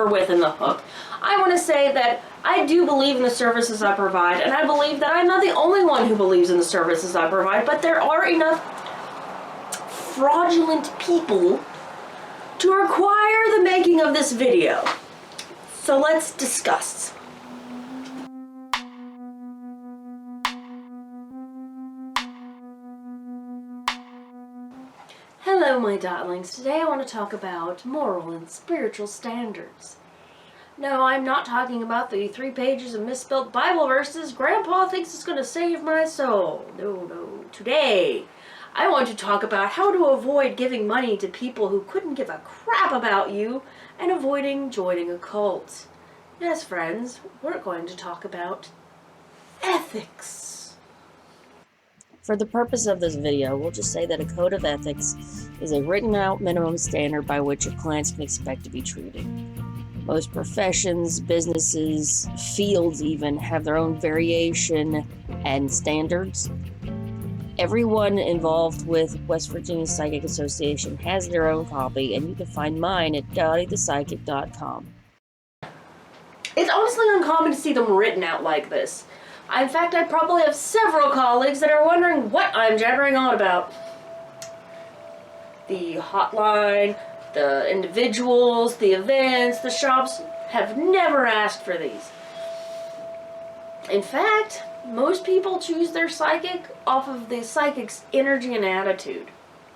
over with in the hook. I want to say that I do believe in the services I provide, and I believe that I'm not the only one who believes in the services I provide, but there are enough fraudulent people to require the making of this video. So let's discuss. Hello, my darlings. Today I want to talk about moral and spiritual standards. No, I'm not talking about the 3 pages of misspelled Bible verses Grandpa thinks is going to save my soul. No. Today, I want to talk about how to avoid giving money to people who couldn't give a crap about you and avoiding joining a cult. Yes, friends, we're going to talk about ethics. For the purpose of this video, we'll just say that a code of ethics is a written-out minimum standard by which your clients can expect to be treated. Most professions, businesses, fields even, have their own variation and standards. Everyone involved with West Virginia Psychic Association has their own copy, and you can find mine at dottiethePsychic.com. It's honestly uncommon to see them written out like this. In fact, I probably have several colleagues that are wondering what I'm jabbering on about. The hotline, the individuals, the events, the shops have never asked for these. In fact, most people choose their psychic off of the psychic's energy and attitude,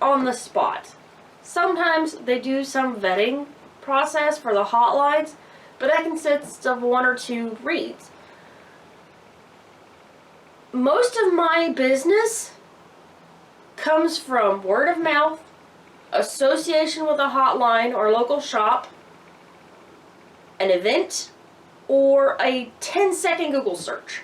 on the spot. Sometimes they do some vetting process for the hotlines, but that consists of 1 or 2 reads. Most of my business comes from word of mouth, association with a hotline or local shop, an event, or a 10-second Google search.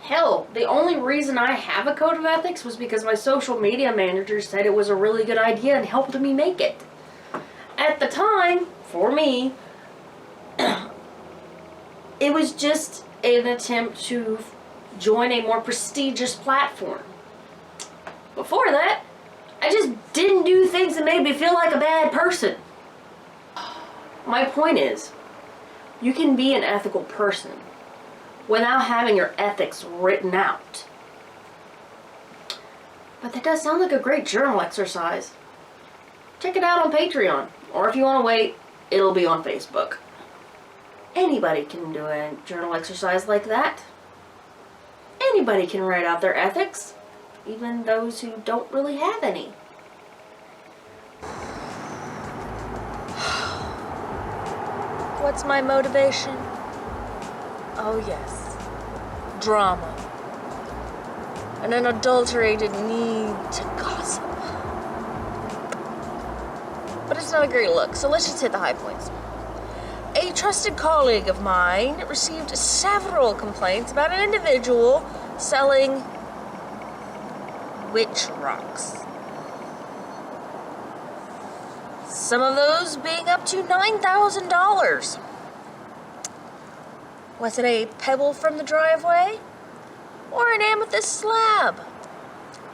Hell, the only reason I have a code of ethics was because my social media manager said it was a really good idea and helped me make it. At the time, for me, it was just an attempt to join a more prestigious platform. Before that, I just didn't do things that made me feel like a bad person. My point is, you can be an ethical person without having your ethics written out. But that does sound like a great journal exercise. Check it out on Patreon, or if you want to wait, it'll be on Facebook. Anybody can do a journal exercise like that. Anybody can write out their ethics, even those who don't really have any. What's my motivation? Oh yes, drama. And an adulterated need to gossip. But it's not a great look, so let's just hit the high points. A trusted colleague of mine received several complaints about an individual selling witch rocks. Some of those being up to $9,000. Was it a pebble from the driveway? Or an amethyst slab?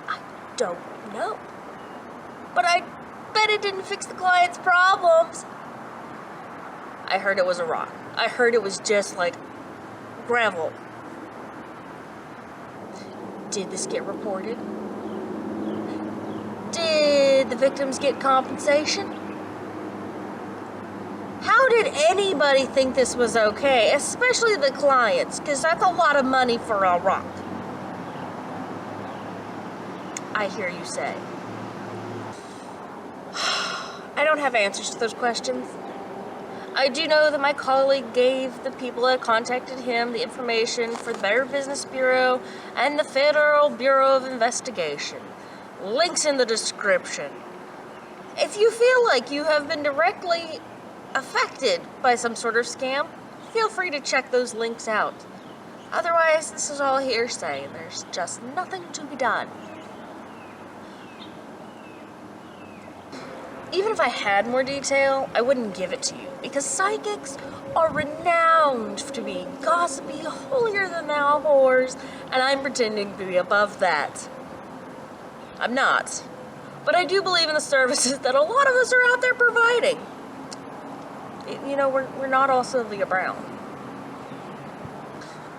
I don't know. But I bet it didn't fix the client's problems. I heard it was a rock. I heard it was just like gravel. Did this get reported? Did the victims get compensation? How did anybody think this was okay, especially the clients? Because that's a lot of money for a rock. I hear you say. I don't have answers to those questions. I do know that my colleague gave the people that contacted him the information for the Better Business Bureau and the Federal Bureau of Investigation. Links in the description. If you feel like you have been directly affected by some sort of scam, feel free to check those links out. Otherwise, this is all hearsay and there's just nothing to be done. Even if I had more detail, I wouldn't give it to you, because psychics are renowned to be gossipy, holier-than-thou whores, and I'm pretending to be above that. I'm not. But I do believe in the services that a lot of us are out there providing. You know, we're not all Sylvia Brown.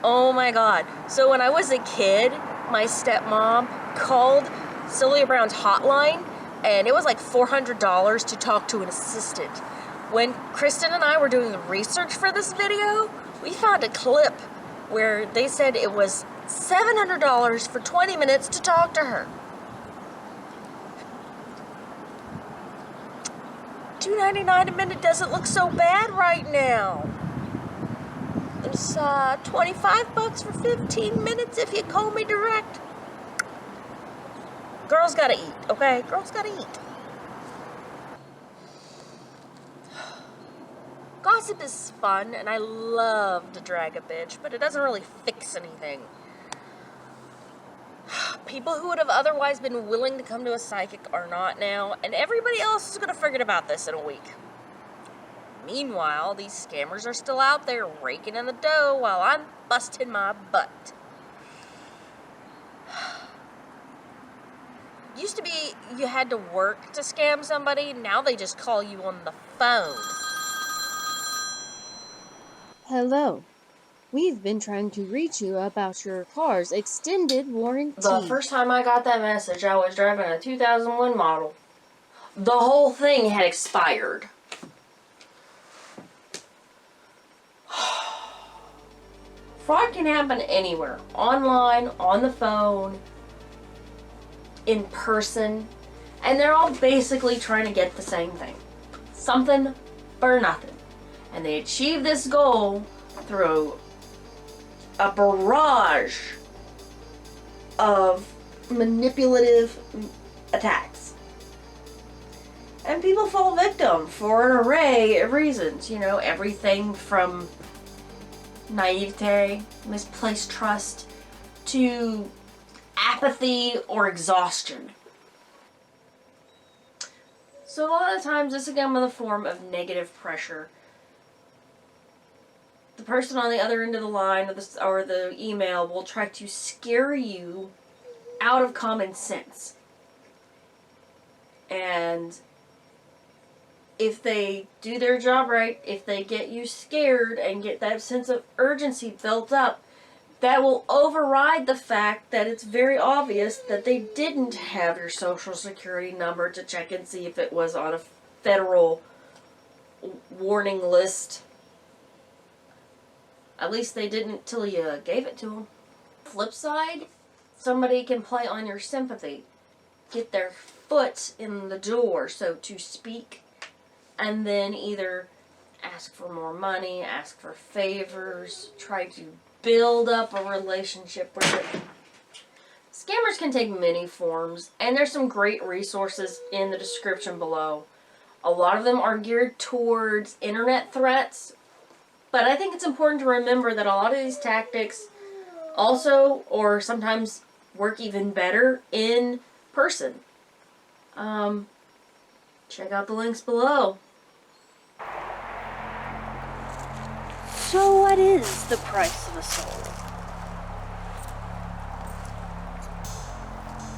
Oh my God. So when I was a kid, my stepmom called Sylvia Brown's hotline, and it was like $400 to talk to an assistant. When Kristen and I were doing the research for this video, we found a clip where they said it was $700 for 20 minutes to talk to her. $2.99 a minute doesn't look so bad right now. It's $25 for 15 minutes if you call me direct. Girls gotta eat, okay? Girls gotta eat. Gossip is fun, and I love to drag a bitch, but it doesn't really fix anything. People who would have otherwise been willing to come to a psychic are not now, and everybody else is gonna forget about this in a week. Meanwhile, these scammers are still out there raking in the dough while I'm busting my butt. Used to be you had to work to scam somebody, now they just call you on the phone. Hello. We've been trying to reach you about your car's extended warranty. The first time I got that message, I was driving a 2001 model. The whole thing had expired. Fraud can happen anywhere. Online, on the phone, in person. And they're all basically trying to get the same thing. Something for nothing. And they achieve this goal through a barrage of manipulative attacks. And people fall victim for an array of reasons. You know, everything from naivete, misplaced trust, to apathy or exhaustion. So a lot of times this can come in the form of negative pressure. The person on the other end of the line or the email will try to scare you out of common sense. And if they do their job right, if they get you scared and get that sense of urgency built up, that will override the fact that it's very obvious that they didn't have your social security number to check and see if it was on a federal warning list. At least they didn't till you gave it to them. Flip side, somebody can play on your sympathy. Get their foot in the door, so to speak, and then either ask for more money, ask for favors, try to build up a relationship with it. Scammers can take many forms, and there's some great resources in the description below. A lot of them are geared towards internet threats, but I think it's important to remember that a lot of these tactics also, or sometimes work even better, in person. Check out the links below. So what is the price of a soul?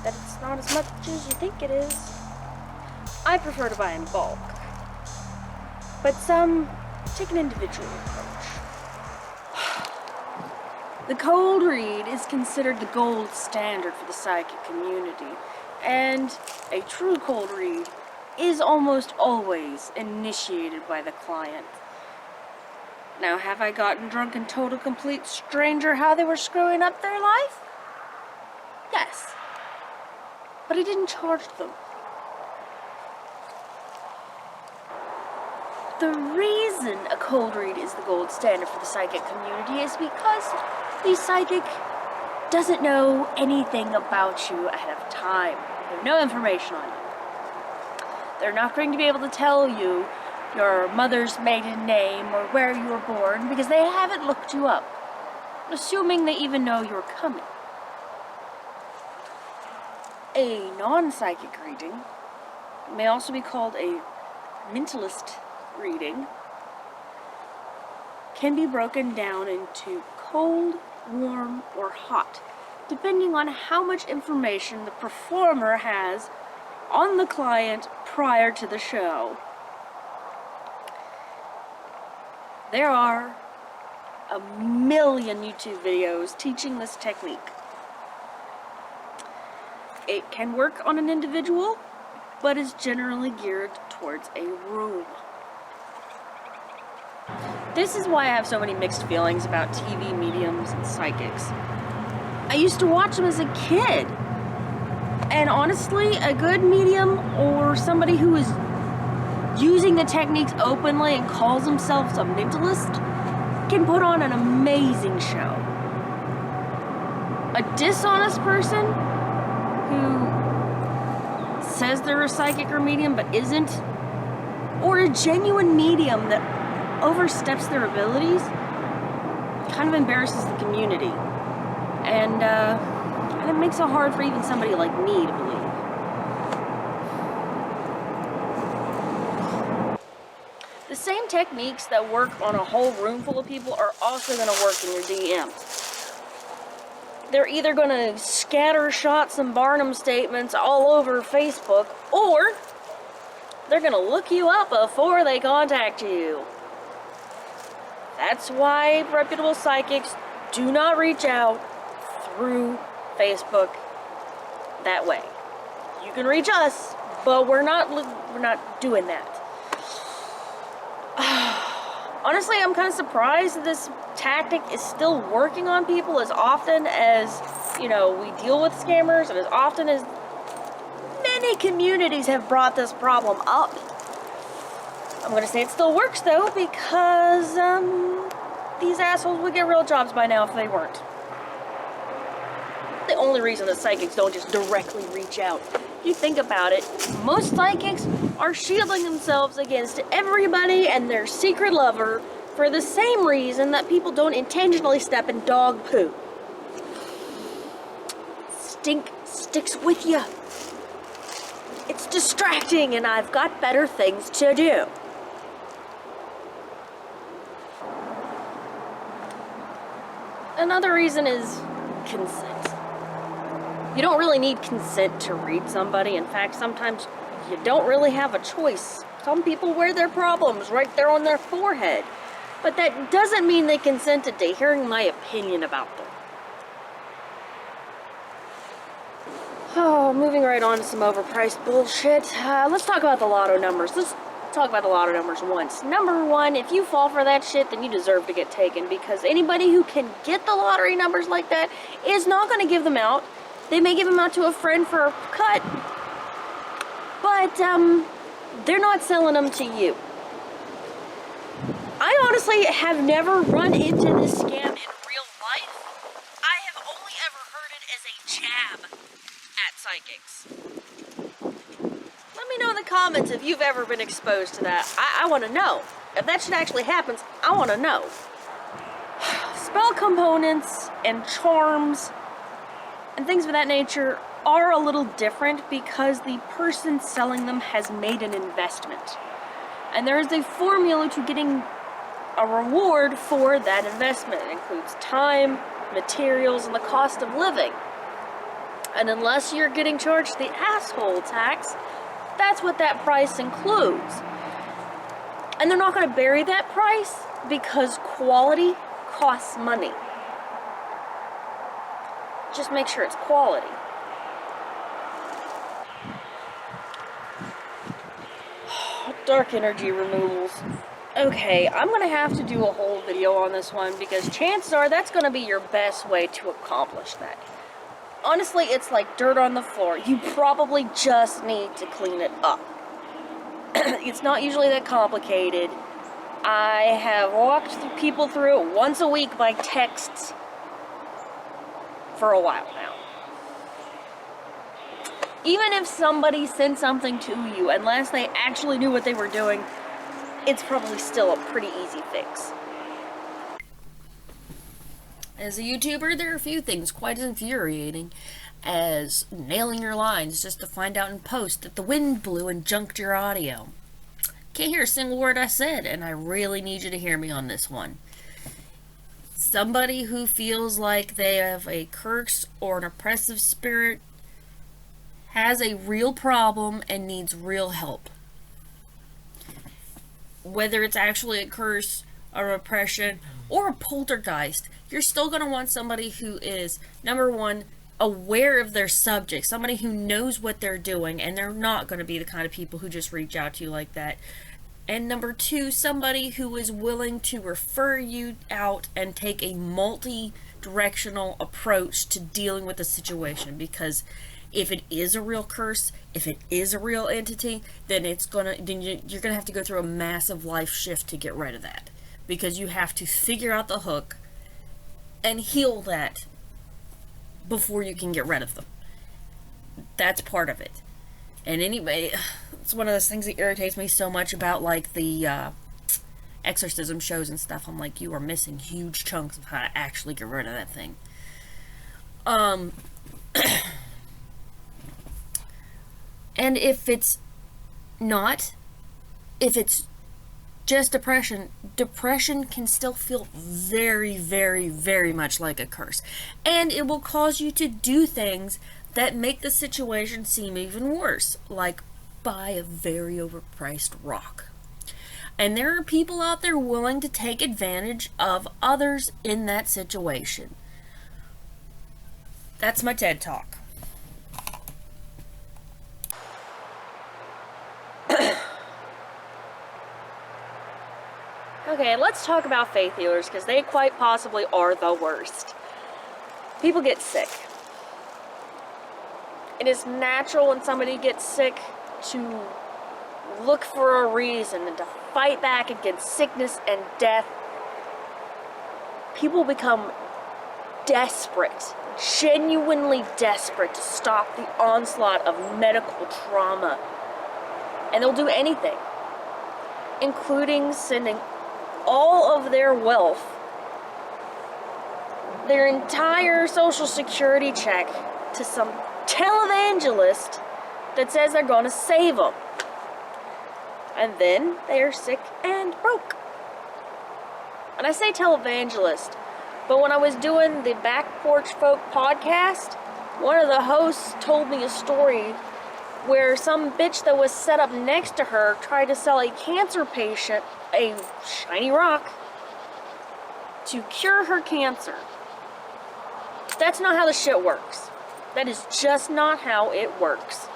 That it's not as much as you think it is. I prefer to buy in bulk, but some take an individual approach. The cold read is considered the gold standard for the psychic community, and a true cold read is almost always initiated by the client. Now, have I gotten drunk and told a complete stranger how they were screwing up their life? Yes. But I didn't charge them. The reason a cold read is the gold standard for the psychic community is because the psychic doesn't know anything about you ahead of time. They have no information on you. They're not going to be able to tell you your mother's maiden name or where you were born because they haven't looked you up, assuming they even know you're coming. A non-psychic reading may also be called a mentalist reading, can be broken down into cold, warm, or hot, depending on how much information the performer has on the client prior to the show. There are a million YouTube videos teaching this technique. It can work on an individual, but is generally geared towards a room. This is why I have so many mixed feelings about TV mediums and psychics. I used to watch them as a kid, and honestly, a good medium or somebody who is using the techniques openly and calls themselves a mentalist can put on an amazing show. A dishonest person who says they're a psychic or medium but isn't, or a genuine medium that oversteps their abilities, kind of embarrasses the community. And it makes it hard for even somebody like me to believe. The same techniques that work on a whole room full of people are also going to work in your DMs. They're either going to scatter shots and Barnum statements all over Facebook, or they're going to look you up before they contact you. That's why reputable psychics do not reach out through Facebook that way. You can reach us, but we're not doing that. Honestly, I'm kind of surprised that this tactic is still working on people as often as, we deal with scammers, and as often as many communities have brought this problem up. I'm going to say it still works, though, because these assholes would get real jobs by now if they weren't. The only reason that psychics don't just directly reach out. If you think about it, most psychics are shielding themselves against everybody and their secret lover for the same reason that people don't intentionally step in dog poo. Stink sticks with you. It's distracting, and I've got better things to do. Another reason is consent. You don't really need consent to read somebody. In fact, sometimes you don't really have a choice. Some people wear their problems right there on their forehead. But that doesn't mean they consented to hearing my opinion about them. Oh, moving right on to some overpriced bullshit. Let's talk about the lotto numbers. Let's talk about the lotto numbers once. Number one, if you fall for that shit, then you deserve to get taken, because anybody who can get the lottery numbers like that is not going to give them out. They may give them out to a friend for a cut, but they're not selling them to you. I honestly have never run into this scam in real life. I have only ever heard it as a jab at psychics. Let me know in the comments if you've ever been exposed to that. I want to know. If that shit actually happens, I want to know. Spell components and charms and things of that nature are a little different because the person selling them has made an investment. And there is a formula to getting a reward for that investment. It includes time, materials, and the cost of living. And unless you're getting charged the asshole tax, that's what that price includes. And they're not going to bury that price because quality costs money. Just make sure it's quality. Dark energy removals. Okay, I'm going to have to do a whole video on this one because chances are that's going to be your best way to accomplish that. Honestly, it's like dirt on the floor. You probably just need to clean it up. It's not usually that complicated. I have walked people through it once a week by texts for a while now. Even if somebody sent something to you, unless they actually knew what they were doing, it's probably still a pretty easy fix. As a YouTuber, there are a few things quite as infuriating as nailing your lines just to find out in post that the wind blew and junked your audio. Can't hear a single word I said, and I really need you to hear me on this one. Somebody who feels like they have a curse or an oppressive spirit has a real problem and needs real help. Whether it's actually a curse a repression, or a poltergeist, you're still going to want somebody who is, number one, aware of their subject, somebody who knows what they're doing, and they're not going to be the kind of people who just reach out to you like that. And number two, somebody who is willing to refer you out and take a multi-directional approach to dealing with the situation, because if it is a real curse, if it is a real entity, then you're gonna have to go through a massive life shift to get rid of that, because you have to figure out the hook and heal that before you can get rid of them. That's part of it. And anyway, it's one of those things that irritates me so much about like the exorcism shows and stuff. I'm like, you are missing huge chunks of how to actually get rid of that thing. And if it's just depression can still feel very, very, very much like a curse. And it will cause you to do things that make the situation seem even worse, like buy a very overpriced rock. And there are people out there willing to take advantage of others in that situation. That's my TED Talk. Okay, let's talk about faith healers, because they quite possibly are the worst. People get sick. It is natural when somebody gets sick to look for a reason and to fight back against sickness and death. People become desperate, genuinely desperate to stop the onslaught of medical trauma. And they'll do anything, including sending all of their wealth, their entire social security check, to some televangelist that says they're going to save them. And then they are sick and broke. And I say televangelist, but when I was doing the Back Porch Folk podcast, one of the hosts told me a story where some bitch that was set up next to her tried to sell a cancer patient a shiny rock to cure her cancer. That's not how the shit works. That is just not how it works.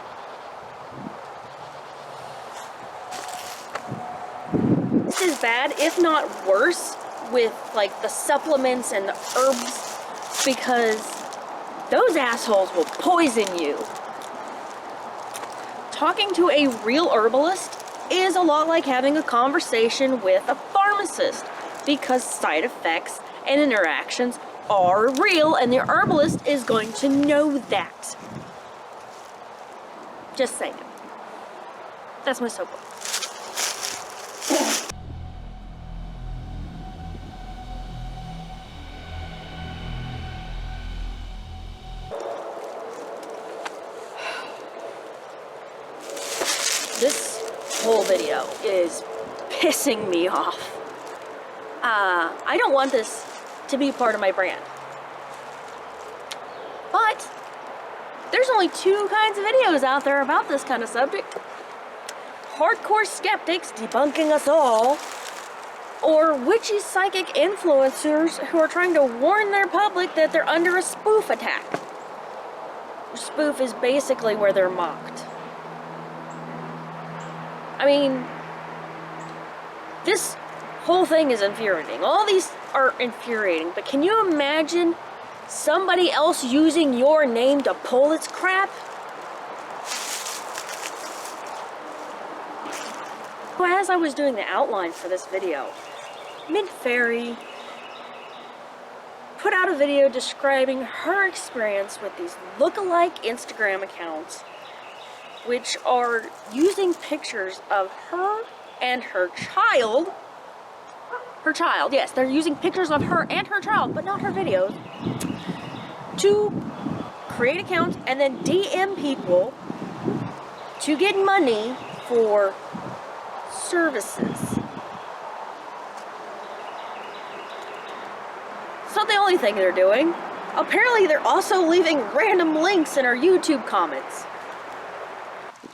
This is bad, if not worse, with like the supplements and the herbs, because those assholes will poison you. Talking to a real herbalist is a lot like having a conversation with a pharmacist, because side effects and interactions are real, and the herbalist is going to know that. Just saying. That's my soapbox. This whole video is pissing me off. I don't want this to be part of my brand. But there's only two kinds of videos out there about this kind of subject. Hardcore skeptics debunking us all, or witchy psychic influencers who are trying to warn their public that they're under a spoof attack. Spoof is basically where they're mocked. I mean, this whole thing is infuriating. All these are infuriating, but can you imagine somebody else using your name to pull this crap? Well, as I was doing the outline for this video, Mintfaery put out a video describing her experience with these look-alike Instagram accounts, which are using pictures of her and her child. Her child, yes, they're using pictures of her and her child, but not her videos, to create accounts and then DM people to get money for services. It's not the only thing they're doing. Apparently they're also leaving random links in our YouTube comments.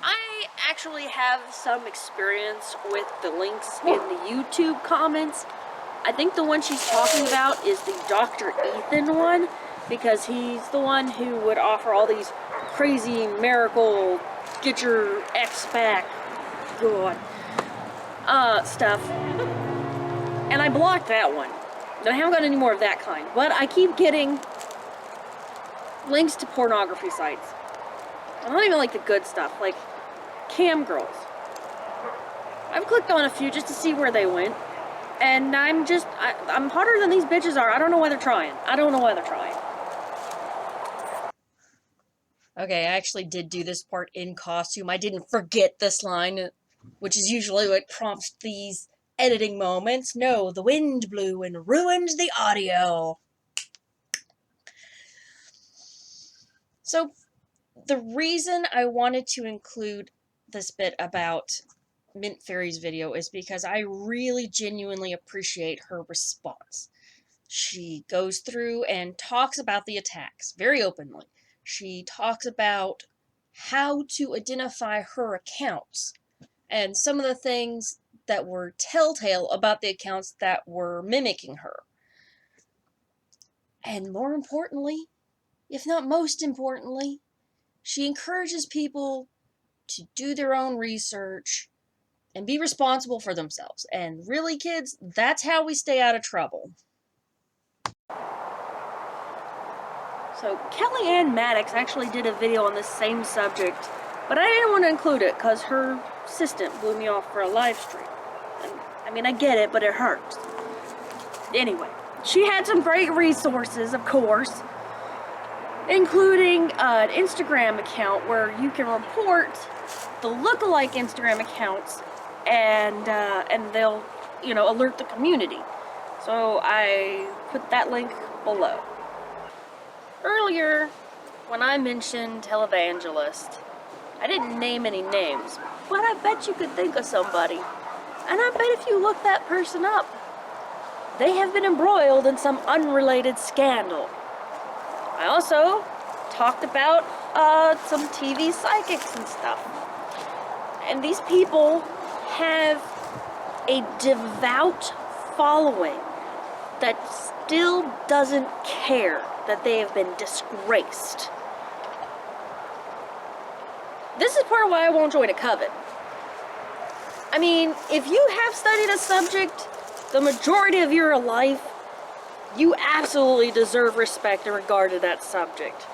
I actually have some experience with the links in the YouTube comments, I think the one she's talking about is the Dr. Ethan one, because he's the one who would offer all these crazy miracle, get your ex back, God, stuff. And I blocked that one. And I haven't got any more of that kind. But I keep getting links to pornography sites. I don't even like the good stuff, like cam girls. I've clicked on a few just to see where they went. And I'm hotter than these bitches are. I don't know why they're trying. I don't know why they're trying. Okay, I actually did do this part in costume. I didn't forget this line, which is usually what prompts these editing moments. No, the wind blew and ruined the audio. So, the reason I wanted to include this bit about Mintfaery's video is because I really genuinely appreciate her response. She goes through and talks about the attacks very openly. She talks about how to identify her accounts and some of the things that were telltale about the accounts that were mimicking her. And more importantly, if not most importantly, she encourages people to do their own research and be responsible for themselves. And really, kids, that's how we stay out of trouble. So Kellyanne Maddox actually did a video on this same subject, but I didn't want to include it because her assistant blew me off for a live stream. And, I mean, I get it, but it hurts. Anyway, she had some great resources, of course, including an Instagram account where you can report the lookalike Instagram accounts, and they'll, alert the community. So I put that link below. Earlier, when I mentioned televangelist, I didn't name any names, but I bet you could think of somebody. And I bet if you look that person up, they have been embroiled in some unrelated scandal. I also talked about some TV psychics and stuff. And these people have a devout following that still doesn't care that they have been disgraced. This is part of why I won't join a coven. I mean, if you have studied a subject the majority of your life, you absolutely deserve respect in regard to that subject.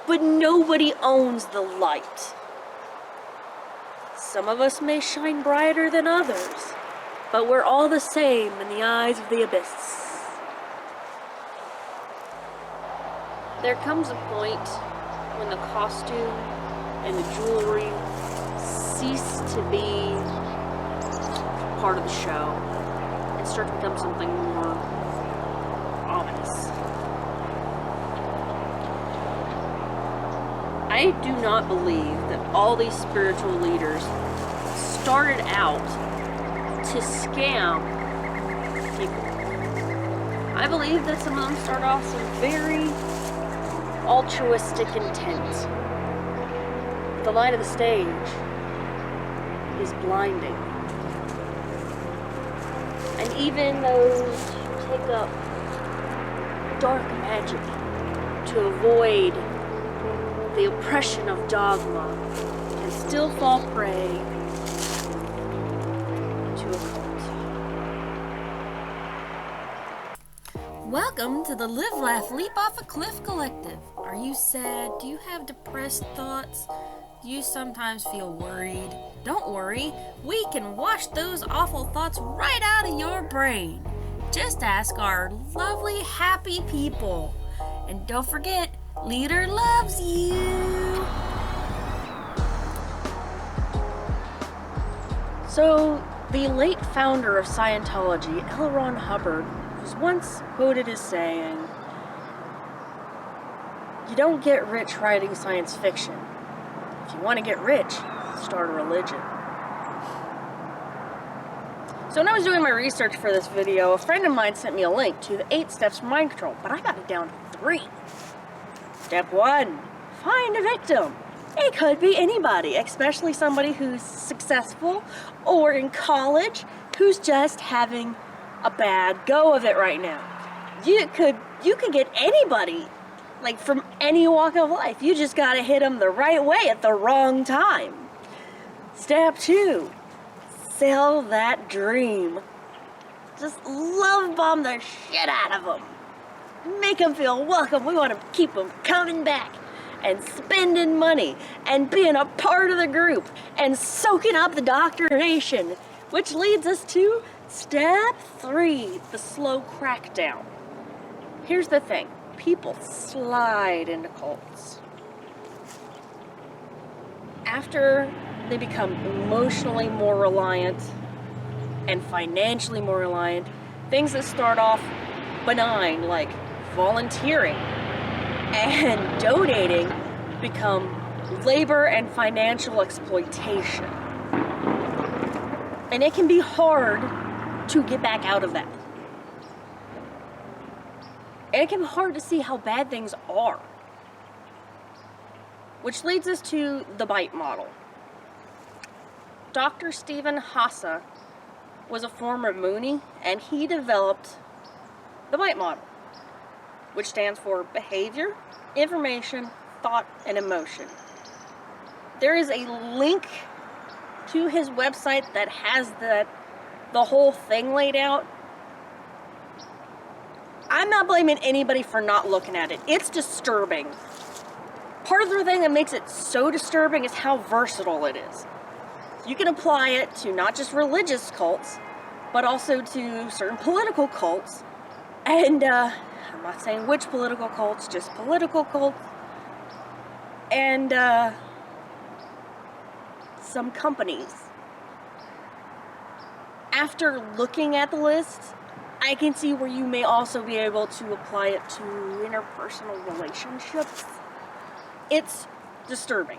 But nobody owns the light. Some of us may shine brighter than others, but we're all the same in the eyes of the abyss. There comes a point when the costume and the jewelry cease to be part of the show and start to become something more ominous. I do not believe that all these spiritual leaders started out to scam people. I believe that some of them start off with very altruistic intent. The light of the stage is blinding. And even those who take up dark magic to avoid the oppression of dogma can still fall prey to a cult. Welcome to the Live, Laugh, Leap Off a Cliff Collective. Are you sad? Do you have depressed thoughts? Do you sometimes feel worried? Don't worry, we can wash those awful thoughts right out of your brain. Just ask our lovely, happy people. And don't forget, Leader loves you. So, the late founder of Scientology, L. Ron Hubbard, was once quoted as saying, "You don't get rich writing science fiction. If you want to get rich, start a religion." So when I was doing my research for this video, a friend of mine sent me a link to the 8 steps for mind control, but I got it down to 3. Step 1, find a victim. It could be anybody, especially somebody who's successful or in college who's just having a bad go of it right now. You could get anybody, like from any walk of life. You just gotta hit them the right way at the wrong time. Step 2, sell that dream. Just love bomb the shit out of them. Make them feel welcome. We want to keep them coming back and spending money and being a part of the group and soaking up the indoctrination, which leads us to step 3, the slow crackdown. Here's the thing. People slide into cults. After they become emotionally more reliant and financially more reliant, things that start off benign, like volunteering and donating, become labor and financial exploitation. And it can be hard to get back out of that. And it can be hard to see how bad things are. Which leads us to the bite model. Dr. Steven Hassa was a former Moonie, and he developed the bite model, which stands for behavior, information, thought, and emotion. There is a link to his website that has the whole thing laid out. I'm not blaming anybody for not looking at it. It's disturbing. Part of the thing that makes it so disturbing is how versatile it is. You can apply it to not just religious cults, but also to certain political cults. And I'm not saying which political cults, just political cults. And some companies. After looking at the list, I can see where you may also be able to apply it to interpersonal relationships. It's disturbing.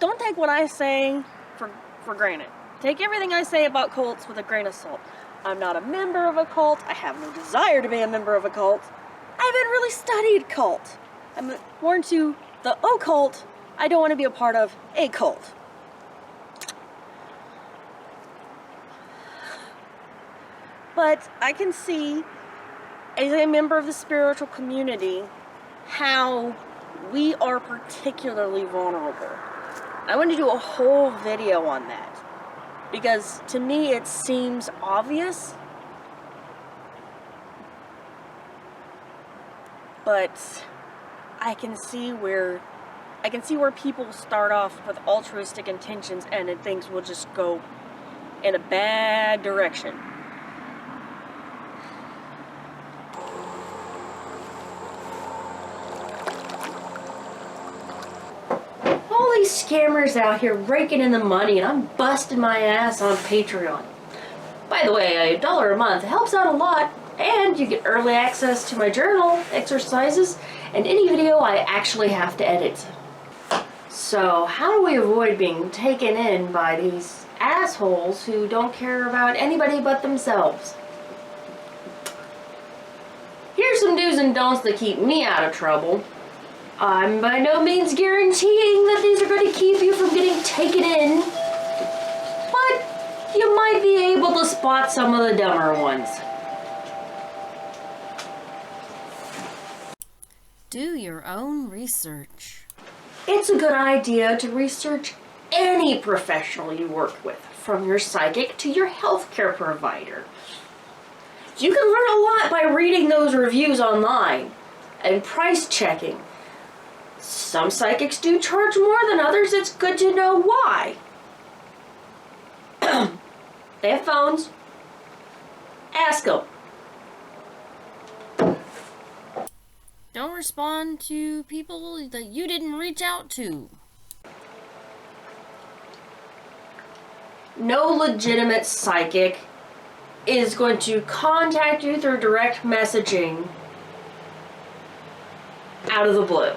Don't take what I say for granted. Take everything I say about cults with a grain of salt. I'm not a member of a cult. I have no desire to be a member of a cult. I haven't really studied cult. I'm more into the occult. I don't want to be a part of a cult. But I can see, as a member of the spiritual community, how we are particularly vulnerable. I want to do a whole video on that, because to me it seems obvious, but I can see where people start off with altruistic intentions and then things will just go in a bad direction. All these scammers out here raking in the money, and I'm busting my ass on Patreon. By the way, $1 a month helps out a lot, and you get early access to my journal, exercises, and any video I actually have to edit. So how do we avoid being taken in by these assholes who don't care about anybody but themselves? Here's some do's and don'ts that keep me out of trouble. I'm by no means guaranteeing that these are going to keep you from getting taken in, but you might be able to spot some of the dumber ones. Do your own research. It's a good idea to research any professional you work with, from your psychic to your healthcare provider. You can learn a lot by reading those reviews online and price checking. Some psychics do charge more than others. It's good to know why. They have phones. Ask them. Don't respond to people that you didn't reach out to. No legitimate psychic is going to contact you through direct messaging out of the blue.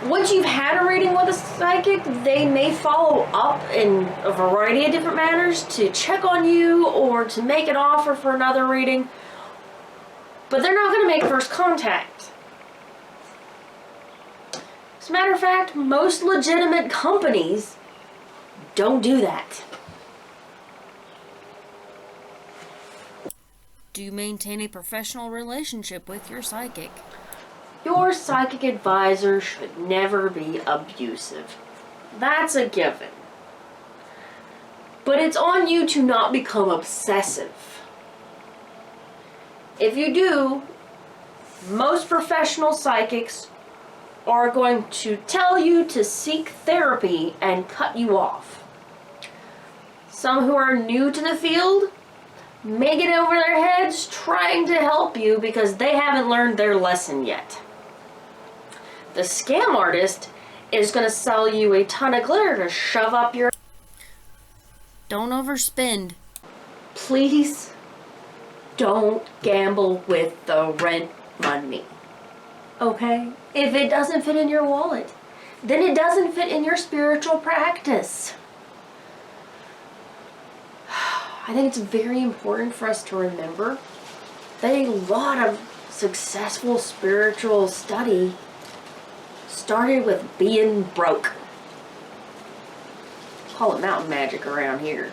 Once you've had a reading with a psychic, they may follow up in a variety of different manners to check on you or to make an offer for another reading, but they're not going to make first contact. As a matter of fact, most legitimate companies don't do that. Do you maintain a professional relationship with your psychic? Your psychic advisor should never be abusive. That's a given. But it's on you to not become obsessive. If you do, most professional psychics are going to tell you to seek therapy and cut you off. Some who are new to the field may get over their heads trying to help you because they haven't learned their lesson yet. The scam artist is going to sell you a ton of glitter to shove up your... Don't overspend. Please don't gamble with the rent money. Okay? If it doesn't fit in your wallet, then it doesn't fit in your spiritual practice. I think it's very important for us to remember that a lot of successful spiritual study started with being broke. Call it mountain magic around here.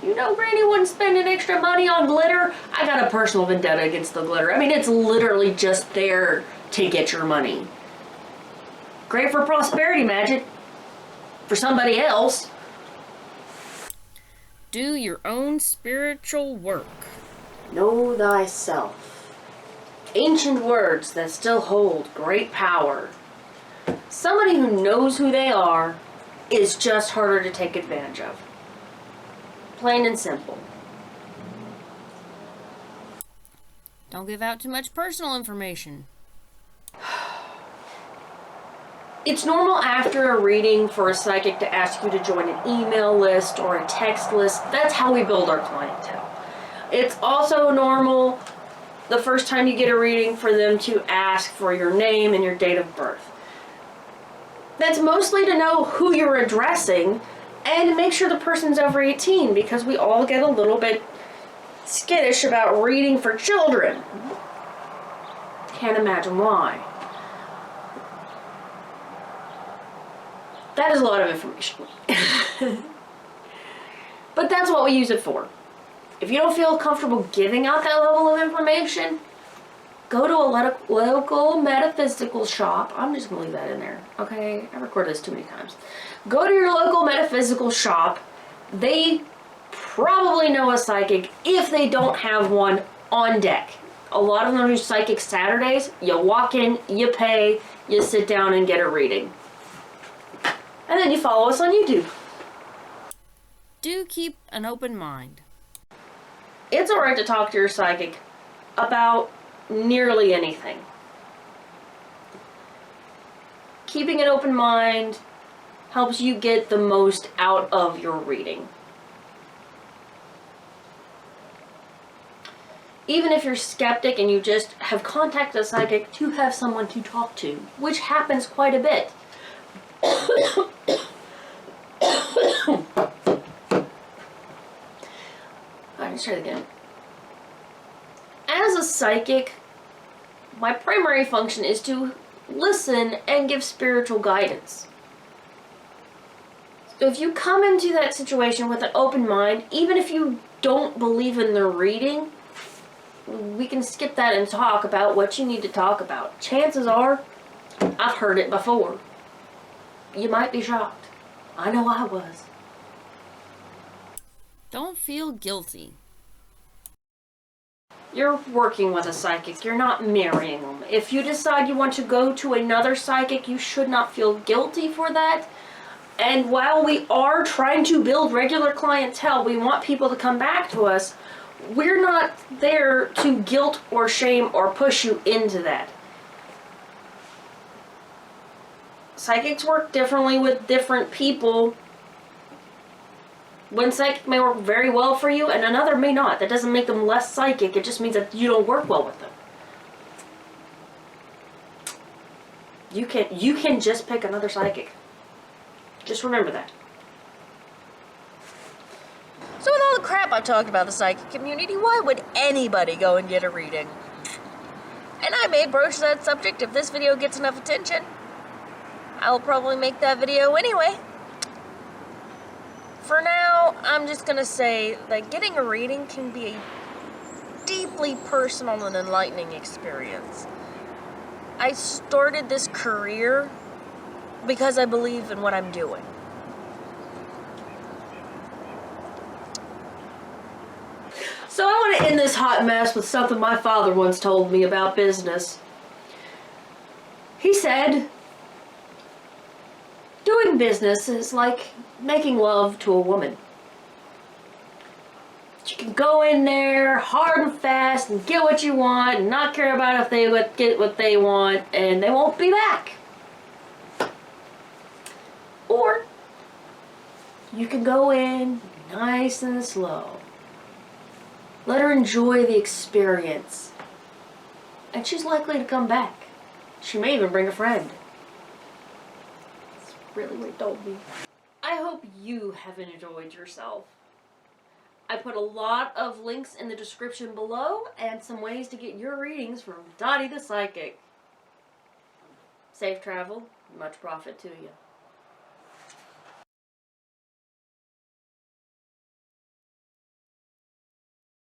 You know, Granny wouldn't spend an extra money on glitter. I got a personal vendetta against the glitter. I mean, it's literally just there to get your money. Great for prosperity magic for somebody else. Do your own spiritual work. Know thyself. Ancient words that still hold great power. Somebody who knows who they are is just harder to take advantage of. Plain and simple. Don't give out too much personal information. It's normal after a reading for a psychic to ask you to join an email list or a text list. That's how we build our clientele. It's also normal the first time you get a reading for them to ask for your name and your date of birth. That's mostly to know who you're addressing and to make sure the person's over 18, because we all get a little bit skittish about reading for children. Can't imagine why. That is a lot of information. But that's what we use it for. If you don't feel comfortable giving out that level of information, go to a local metaphysical shop. I'm just going to leave that in there, okay? I recorded this too many times. Go to your local metaphysical shop. They probably know a psychic if they don't have one on deck. A lot of them do psychic Saturdays. You walk in, you pay, you sit down and get a reading. And then you follow us on YouTube. Do keep an open mind. It's alright to talk to your psychic about nearly anything. Keeping an open mind helps you get the most out of your reading. Even if you're skeptic and you just have contacted a psychic to have someone to talk to, which happens quite a bit. Alright, let's try it again. As a psychic, my primary function is to listen and give spiritual guidance. So if you come into that situation with an open mind, even if you don't believe in the reading, we can skip that and talk about what you need to talk about. Chances are, I've heard it before. You might be shocked. I know I was. Don't feel guilty. You're working with a psychic. You're not marrying them. If you decide you want to go to another psychic, you should not feel guilty for that. And while we are trying to build regular clientele, we want people to come back to us. We're not there to guilt or shame or push you into that. Psychics work differently with different people. One psychic may work very well for you and another may not. That doesn't make them less psychic. It just means that you don't work well with them. You can just pick another psychic. Just remember that. So with all the crap I've talked about the psychic community, why would anybody go and get a reading? And I may broach that subject if this video gets enough attention. I'll probably make that video anyway. For now, I'm just gonna say that getting a reading can be a deeply personal and enlightening experience. I started this career because I believe in what I'm doing. So I want to end this hot mess with something my father once told me about business. He said, doing business is like making love to a woman. You can go in there hard and fast and get what you want and not care about if they get what they want and they won't be back. Or you can go in nice and slow. Let her enjoy the experience. And she's likely to come back. She may even bring a friend. That's really what he told me. I hope you have enjoyed yourself. I put a lot of links in the description below and some ways to get your readings from Dottie the Psychic. Safe travel, much profit to you.